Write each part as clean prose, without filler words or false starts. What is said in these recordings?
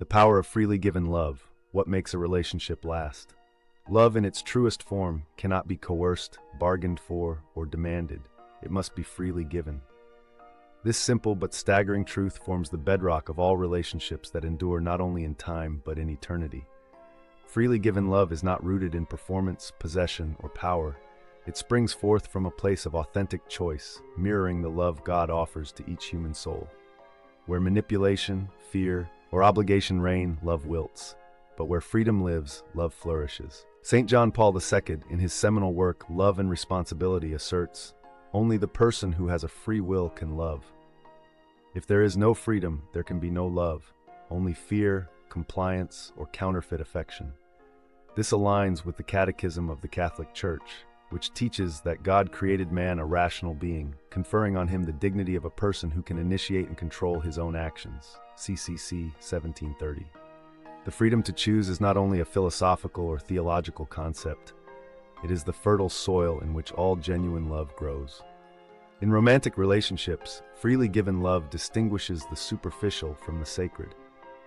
The power of freely given love, what makes a relationship last. Love in its truest form cannot be coerced, bargained for, or demanded. It must be freely given. This simple but staggering truth forms the bedrock of all relationships that endure not only in time but in eternity. Freely given love is not rooted in performance, possession, or power. It springs forth from a place of authentic choice, mirroring the love God offers to each human soul. Where manipulation, fear, or obligation reign, love wilts. But where freedom lives, love flourishes. St. John Paul II, in his seminal work, Love and Responsibility, asserts, "Only the person who has a free will can love. If there is no freedom, there can be no love, only fear, compliance, or counterfeit affection." This aligns with the Catechism of the Catholic Church, which teaches that God created man a rational being, conferring on him the dignity of a person who can initiate and control his own actions. CCC 1730. The freedom to choose is not only a philosophical or theological concept, it is the fertile soil in which all genuine love grows. In romantic relationships, freely given love distinguishes the superficial from the sacred.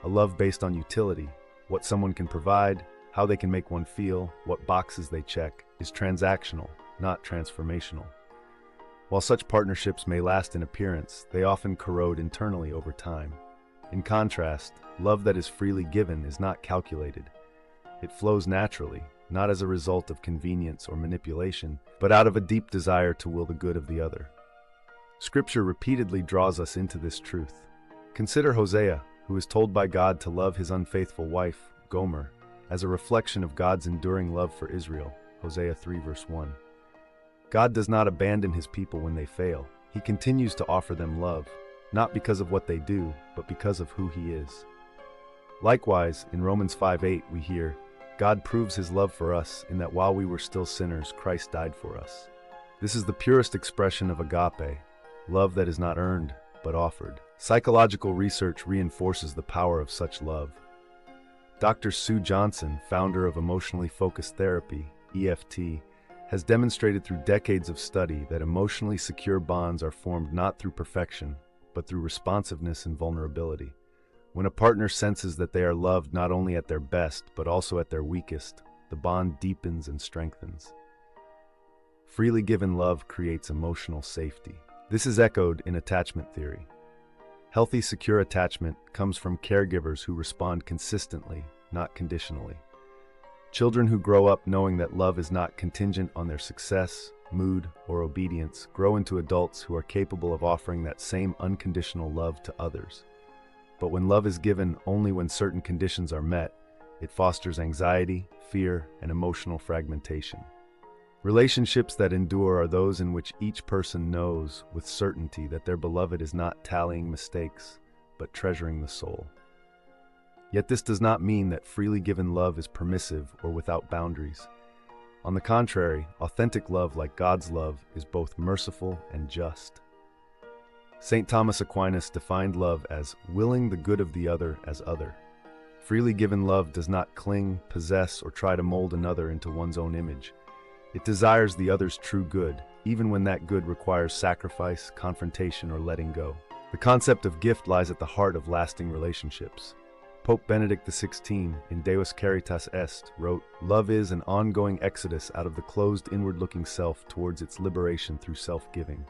A love based on utility, what someone can provide, how they can make one feel, what boxes they check, is transactional, not transformational. While such partnerships may last in appearance, they often corrode internally over time. In contrast, love that is freely given is not calculated. It flows naturally, not as a result of convenience or manipulation, but out of a deep desire to will the good of the other. Scripture repeatedly draws us into this truth. Consider Hosea, who is told by God to love his unfaithful wife, Gomer, as a reflection of God's enduring love for Israel, Hosea 3 verse 1. God does not abandon his people when they fail. He continues to offer them love, not because of what they do, but because of who he is. Likewise, in Romans 5:8 we hear, God proves his love for us in that while we were still sinners, Christ died for us. This is the purest expression of agape, love that is not earned, but offered. Psychological research reinforces the power of such love. Dr. Sue Johnson, founder of Emotionally Focused Therapy, EFT, has demonstrated through decades of study that emotionally secure bonds are formed not through perfection, but through responsiveness and vulnerability. When a partner senses that they are loved not only at their best, but also at their weakest, the bond deepens and strengthens. Freely given love creates emotional safety. This is echoed in attachment theory. Healthy, secure attachment comes from caregivers who respond consistently, not conditionally. Children who grow up knowing that love is not contingent on their success, mood, or obedience grow into adults who are capable of offering that same unconditional love to others. But when love is given only when certain conditions are met, it fosters anxiety, fear, and emotional fragmentation. Relationships that endure are those in which each person knows with certainty that their beloved is not tallying mistakes, but treasuring the soul. Yet this does not mean that freely given love is permissive or without boundaries. On the contrary, authentic love, like God's love, is both merciful and just. St. Thomas Aquinas defined love as willing the good of the other as other. Freely given love does not cling, possess, or try to mold another into one's own image. It desires the other's true good, even when that good requires sacrifice, confrontation, or letting go. The concept of gift lies at the heart of lasting relationships. Pope Benedict XVI, in Deus Caritas Est, wrote, "Love is an ongoing exodus out of the closed inward-looking self towards its liberation through self-giving."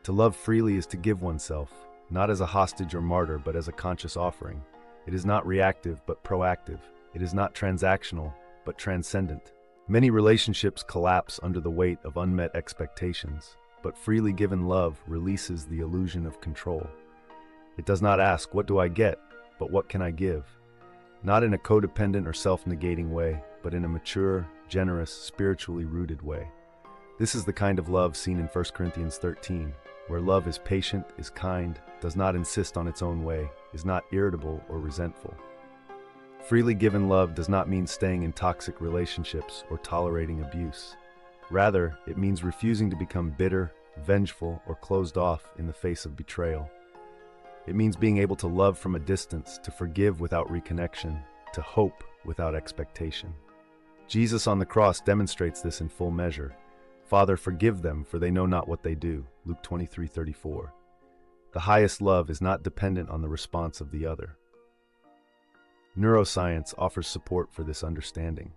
To love freely is to give oneself, not as a hostage or martyr, but as a conscious offering. It is not reactive, but proactive. It is not transactional, but transcendent. Many relationships collapse under the weight of unmet expectations, but freely given love releases the illusion of control. It does not ask, "What do I get?" but "What can I give?" Not in a codependent or self-negating way, but in a mature, generous, spiritually rooted way. This is the kind of love seen in 1 Corinthians 13, where love is patient, is kind, does not insist on its own way, is not irritable or resentful. Freely given love does not mean staying in toxic relationships or tolerating abuse. Rather, it means refusing to become bitter, vengeful, or closed off in the face of betrayal. It means being able to love from a distance, to forgive without reconnection, to hope without expectation. Jesus on the cross demonstrates this in full measure. "Father, forgive them, for they know not what they do." Luke 23:34. The highest love is not dependent on the response of the other. Neuroscience offers support for this understanding.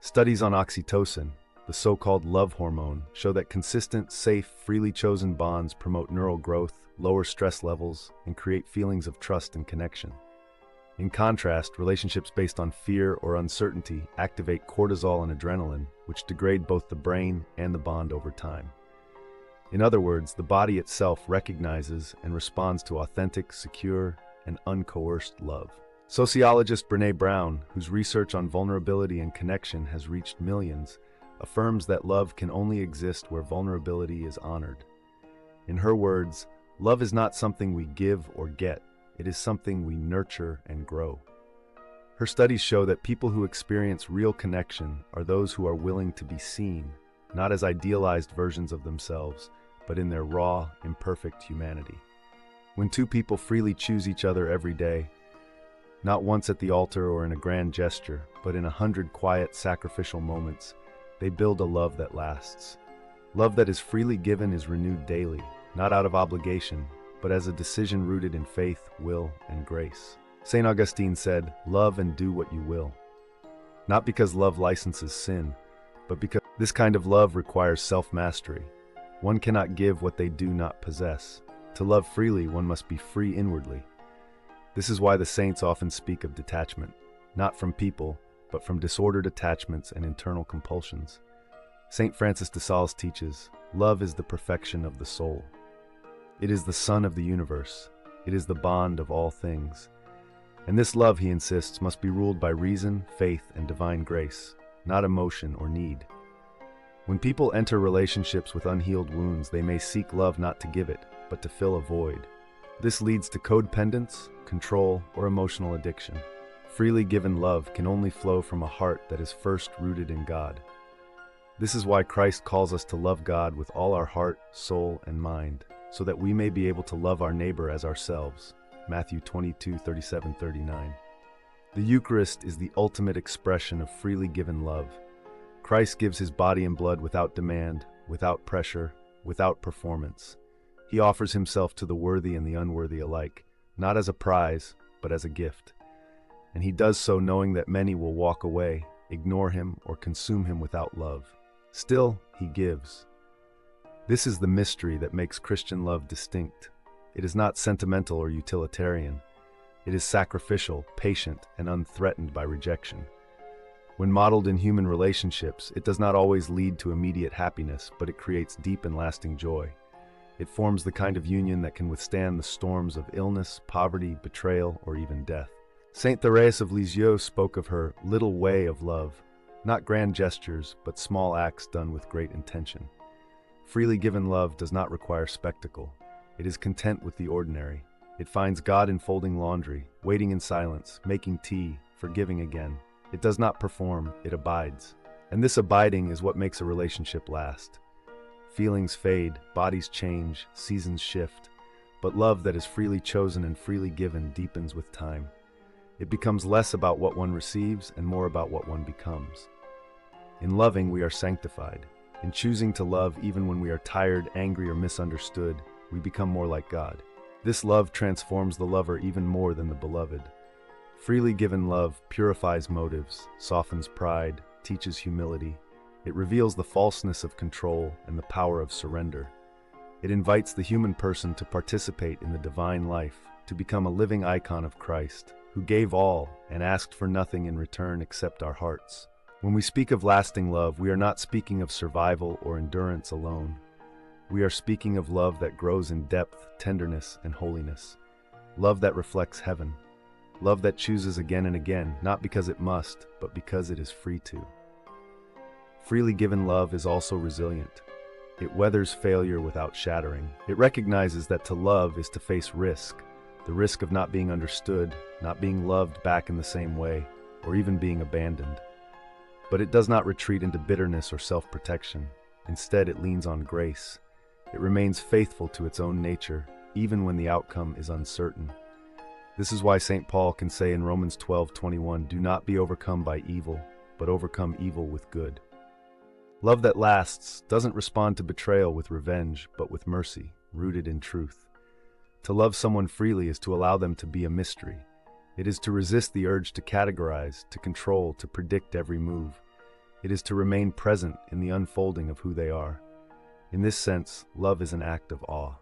Studies on oxytocin, the so-called love hormone, show that consistent, safe, freely chosen bonds promote neural growth, lower stress levels, and create feelings of trust and connection. In contrast, relationships based on fear or uncertainty activate cortisol and adrenaline, which degrade both the brain and the bond over time. In other words, the body itself recognizes and responds to authentic, secure, and uncoerced love. Sociologist Brené Brown, whose research on vulnerability and connection has reached millions, affirms that love can only exist where vulnerability is honored. In her words, love is not something we give or get, it is something we nurture and grow. Her studies show that people who experience real connection are those who are willing to be seen, not as idealized versions of themselves, but in their raw, imperfect humanity. When two people freely choose each other every day, not once at the altar or in a grand gesture, but in 100 quiet, sacrificial moments, they build a love that lasts. Love that is freely given is renewed daily, not out of obligation, but as a decision rooted in faith, will, and grace. St. Augustine said, "Love and do what you will." Not because love licenses sin, but because this kind of love requires self-mastery. One cannot give what they do not possess. To love freely, one must be free inwardly. This is why the saints often speak of detachment, not from people, but from disordered attachments and internal compulsions. St. Francis de Sales teaches, "Love is the perfection of the soul. It is the sun of the universe. It is the bond of all things." And this love, he insists, must be ruled by reason, faith, and divine grace, not emotion or need. When people enter relationships with unhealed wounds, they may seek love not to give it, but to fill a void. This leads to codependence, control, or emotional addiction. Freely given love can only flow from a heart that is first rooted in God. This is why Christ calls us to love God with all our heart, soul, and mind, so that we may be able to love our neighbor as ourselves. Matthew 22:37-39. The Eucharist is the ultimate expression of freely given love. Christ gives his body and blood without demand, without pressure, without performance. He offers himself to the worthy and the unworthy alike, not as a prize, but as a gift. And he does so knowing that many will walk away, ignore him, or consume him without love. Still, he gives. This is the mystery that makes Christian love distinct. It is not sentimental or utilitarian. It is sacrificial, patient, and unthreatened by rejection. When modeled in human relationships, it does not always lead to immediate happiness, but it creates deep and lasting joy. It forms the kind of union that can withstand the storms of illness, poverty, betrayal, or even death. Saint Thérèse of Lisieux spoke of her little way of love, not grand gestures, but small acts done with great intention. Freely given love does not require spectacle. It is content with the ordinary. It finds God in folding laundry, waiting in silence, making tea, forgiving again. It does not perform, it abides. And this abiding is what makes a relationship last. Feelings fade, bodies change, seasons shift, but love that is freely chosen and freely given deepens with time. It becomes less about what one receives and more about what one becomes. In loving, we are sanctified. In choosing to love even when we are tired, angry, or misunderstood, we become more like God. This love transforms the lover even more than the beloved. Freely given love purifies motives, softens pride, teaches humility. It reveals the falseness of control and the power of surrender. It invites the human person to participate in the divine life, to become a living icon of Christ, who gave all and asked for nothing in return except our hearts. When we speak of lasting love, we are not speaking of survival or endurance alone. We are speaking of love that grows in depth, tenderness, and holiness. Love that reflects heaven. Love that chooses again and again, not because it must, but because it is free to. Freely given love is also resilient. It weathers failure without shattering. It recognizes that to love is to face risk, the risk of not being understood, not being loved back in the same way, or even being abandoned. But it does not retreat into bitterness or self-protection. Instead, it leans on grace. It remains faithful to its own nature, even when the outcome is uncertain. This is why St. Paul can say in Romans 12:21, "Do not be overcome by evil, but overcome evil with good." Love that lasts doesn't respond to betrayal with revenge, but with mercy, rooted in truth. To love someone freely is to allow them to be a mystery, It is to resist the urge to categorize, to control, to predict every move. It is to remain present in the unfolding of who they are. In this sense, love is an act of awe.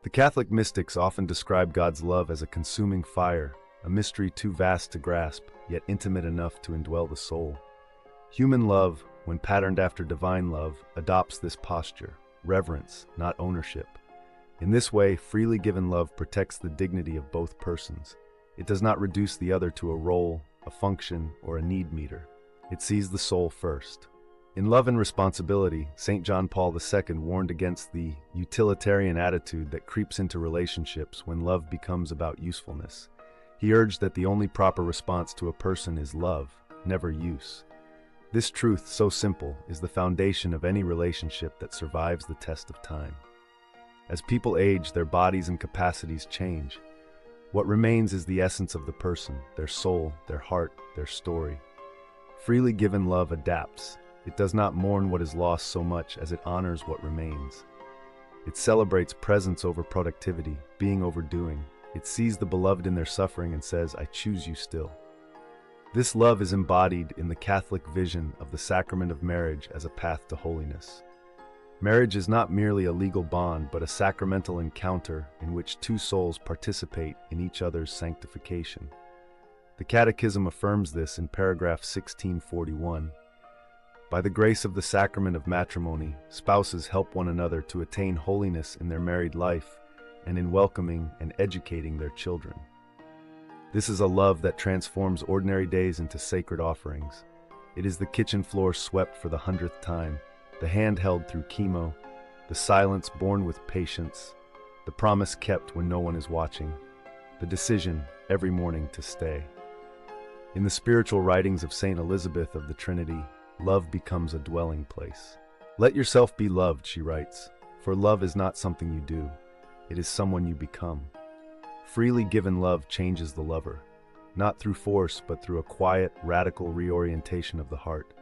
The Catholic mystics often describe God's love as a consuming fire, a mystery too vast to grasp, yet intimate enough to indwell the soul. Human love, when patterned after divine love, adopts this posture, reverence, not ownership. In this way, freely given love protects the dignity of both persons. It does not reduce the other to a role, a function, or a need meter. It sees the soul first. In Love and Responsibility, St. John Paul II warned against the utilitarian attitude that creeps into relationships when love becomes about usefulness. He urged that the only proper response to a person is love, never use. This truth, so simple, is the foundation of any relationship that survives the test of time. As people age, their bodies and capacities change. What remains is the essence of the person, their soul, their heart, their story. Freely given love adapts. It does not mourn what is lost so much as it honors what remains. It celebrates presence over productivity, being over doing. It sees the beloved in their suffering and says, "I choose you still." This love is embodied in the Catholic vision of the sacrament of marriage as a path to holiness. Marriage is not merely a legal bond, but a sacramental encounter in which two souls participate in each other's sanctification. The Catechism affirms this in paragraph 1641. By the grace of the sacrament of matrimony, spouses help one another to attain holiness in their married life and in welcoming and educating their children. This is a love that transforms ordinary days into sacred offerings. It is the kitchen floor swept for the 100th time, the hand held through chemo, the silence borne with patience, the promise kept when no one is watching, the decision every morning to stay. In the spiritual writings of Saint Elizabeth of the Trinity, love becomes a dwelling place. "Let yourself be loved," she writes, "for love is not something you do, it is someone you become." Freely given love changes the lover, not through force but through a quiet, radical reorientation of the heart.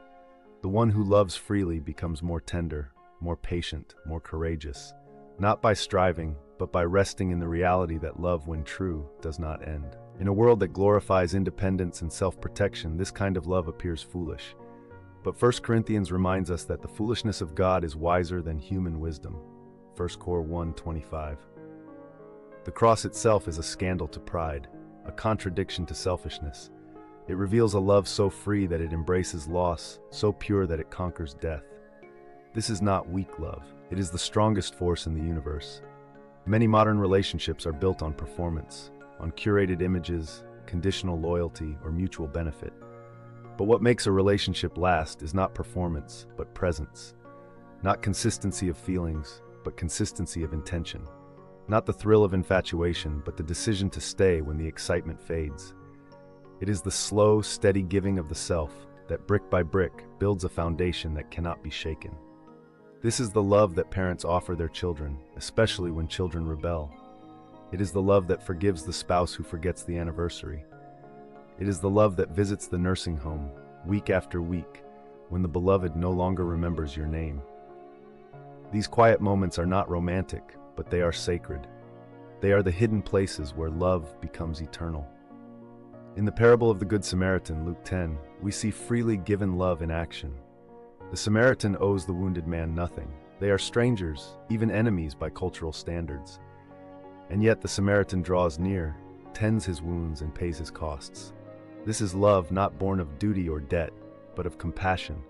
The one who loves freely becomes more tender, more patient, more courageous, not by striving, but by resting in the reality that love, when true, does not end. In a world that glorifies independence and self-protection, this kind of love appears foolish. But 1 Corinthians reminds us that the foolishness of God is wiser than human wisdom. 1 Cor 1:25. The cross itself is a scandal to pride, a contradiction to selfishness. It reveals a love so free that it embraces loss, so pure that it conquers death. This is not weak love. It is the strongest force in the universe. Many modern relationships are built on performance, on curated images, conditional loyalty, or mutual benefit. But what makes a relationship last is not performance, but presence. Not consistency of feelings, but consistency of intention. Not the thrill of infatuation, but the decision to stay when the excitement fades. It is the slow, steady giving of the self that, brick by brick, builds a foundation that cannot be shaken. This is the love that parents offer their children, especially when children rebel. It is the love that forgives the spouse who forgets the anniversary. It is the love that visits the nursing home, week after week, when the beloved no longer remembers your name. These quiet moments are not romantic, but they are sacred. They are the hidden places where love becomes eternal. In the parable of the Good Samaritan, Luke 10, we see freely given love in action. The Samaritan owes the wounded man nothing. They are strangers, even enemies by cultural standards. And yet the Samaritan draws near, tends his wounds, and pays his costs. This is love not born of duty or debt, but of compassion,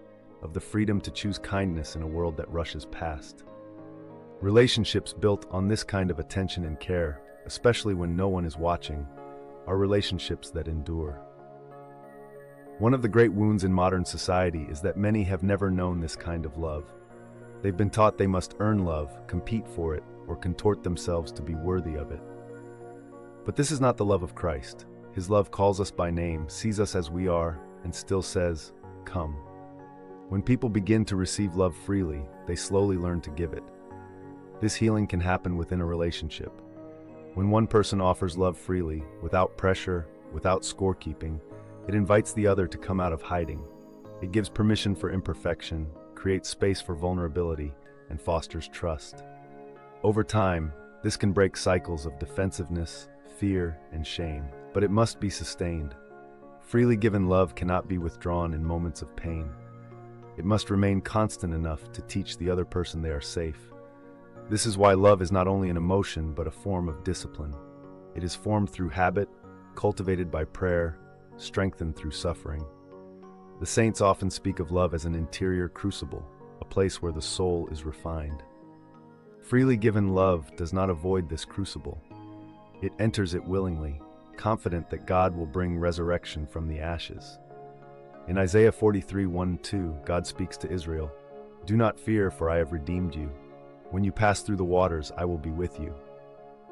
of the freedom to choose kindness in a world that rushes past. Relationships built on this kind of attention and care, especially when no one is watching, are relationships that endure. One of the great wounds in modern society is that many have never known this kind of love. They've been taught they must earn love, compete for it, or contort themselves to be worthy of it. But this is not the love of Christ. His love calls us by name, sees us as we are, and still says, "Come." When people begin to receive love freely, they slowly learn to give it. This healing can happen within a relationship. When one person offers love freely, without pressure, without scorekeeping, it invites the other to come out of hiding. It gives permission for imperfection, creates space for vulnerability, and fosters trust. Over time, this can break cycles of defensiveness, fear, and shame. but it must be sustained. Freely given love cannot be withdrawn in moments of pain. It must remain constant enough to teach the other person they are safe. This is why love is not only an emotion, but a form of discipline. It is formed through habit, cultivated by prayer, strengthened through suffering. The saints often speak of love as an interior crucible, a place where the soul is refined. Freely given love does not avoid this crucible. It enters it willingly, confident that God will bring resurrection from the ashes. In Isaiah 43:1-2, God speaks to Israel, "Do not fear, for I have redeemed you. When you pass through the waters, I will be with you."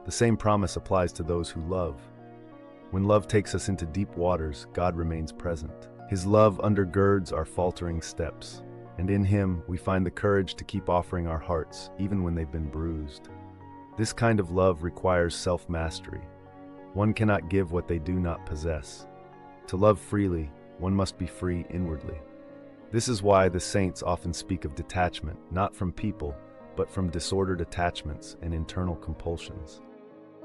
The same promise applies to those who love. When love takes us into deep waters, God remains present. His love undergirds our faltering steps, and in Him we find the courage to keep offering our hearts, even when they've been bruised. This kind of love requires self-mastery. One cannot give what they do not possess. To love freely, one must be free inwardly. This is why the saints often speak of detachment, not from people, but from disordered attachments and internal compulsions.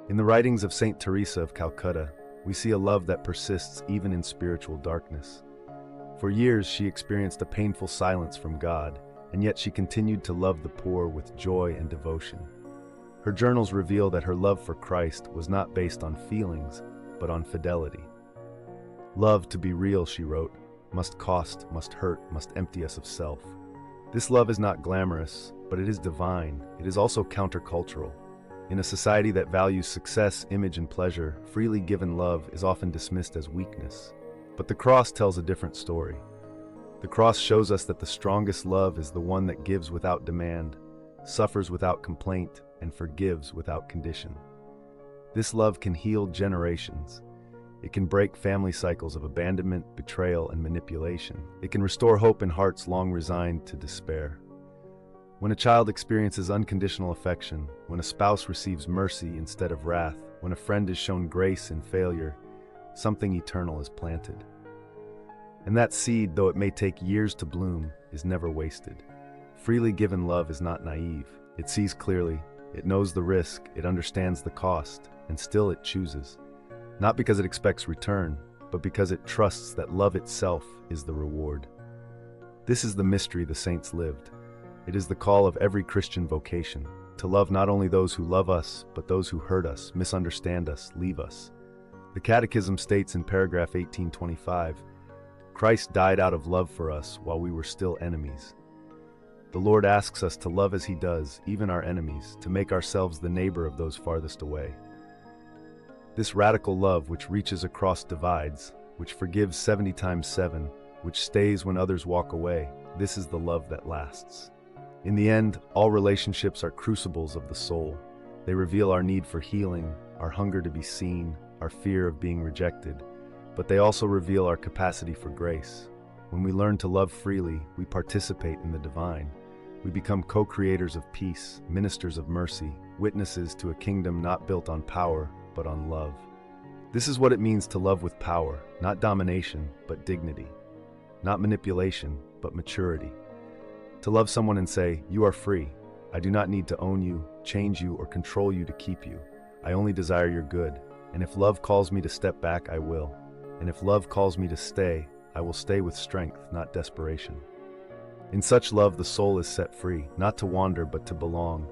In the writings of Saint Teresa of Calcutta, we see a love that persists even in spiritual darkness. For years, she experienced a painful silence from God, and yet she continued to love the poor with joy and devotion. Her journals reveal that her love for Christ was not based on feelings, but on fidelity. "Love, to be real," she wrote, "must cost, must hurt, must empty us of self." This love is not glamorous, but it is divine. It is also countercultural. In a society that values success, image, and pleasure, freely given love is often dismissed as weakness. But the cross tells a different story. The cross shows us that the strongest love is the one that gives without demand, suffers without complaint, and forgives without condition. This love can heal generations. It can break family cycles of abandonment, betrayal, and manipulation. It can restore hope in hearts long resigned to despair. When a child experiences unconditional affection, when a spouse receives mercy instead of wrath, when a friend is shown grace in failure, something eternal is planted. And that seed, though it may take years to bloom, is never wasted. Freely given love is not naive. It sees clearly, it knows the risk, it understands the cost, and still it chooses. Not because it expects return, but because it trusts that love itself is the reward. This is the mystery the saints lived. It is the call of every Christian vocation, to love not only those who love us, but those who hurt us, misunderstand us, leave us. The Catechism states in paragraph 1825, "Christ died out of love for us while we were still enemies." The Lord asks us to love as He does, even our enemies, to make ourselves the neighbor of those farthest away. This radical love which reaches across divides, which forgives 70 times 7, which stays when others walk away, this is the love that lasts. In the end, all relationships are crucibles of the soul. They reveal our need for healing, our hunger to be seen, our fear of being rejected, but they also reveal our capacity for grace. When we learn to love freely, we participate in the divine. We become co-creators of peace, ministers of mercy, witnesses to a kingdom not built on power, but on love. This is what it means to love with power, not domination, but dignity. Not manipulation, but maturity. To love someone and say, "You are free. I do not need to own you, change you, or control you to keep you. I only desire your good. And if love calls me to step back, I will. And if love calls me to stay, I will stay with strength, not desperation." In such love, the soul is set free, not to wander, but to belong,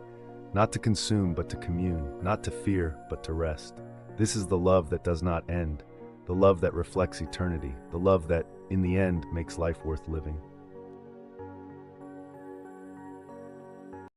not to consume, but to commune, not to fear, but to rest. This is the love that does not end, the love that reflects eternity, the love that, in the end, makes life worth living.